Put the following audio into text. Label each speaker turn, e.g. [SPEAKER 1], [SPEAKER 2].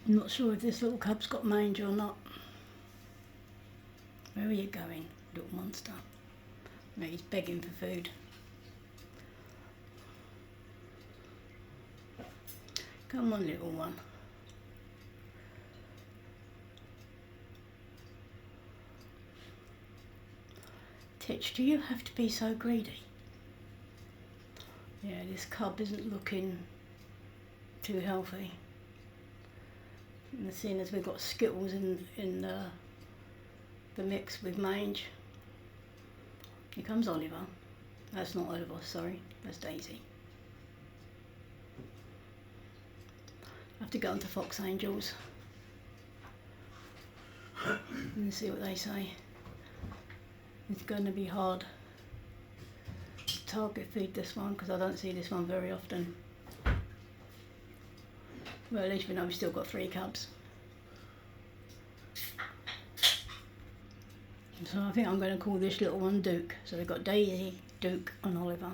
[SPEAKER 1] I'm not sure if this little cub's got mange or not. Where are you going, little monster? No, he's begging for food. Come on, little one. Titch, do you have to be so greedy? Yeah, this cub isn't looking too healthy. And seeing as we've got Skittles in the mix with mange. Here comes Oliver. That's not Oliver, sorry, that's Daisy. I have to go on to Fox Angels and see what they say. It's going to be hard to target feed this one because I don't see this one very often. Well, at least we know we've still got 3 cubs. So I think I'm going to call this little one Duke. So we've got Daisy, Duke and Oliver.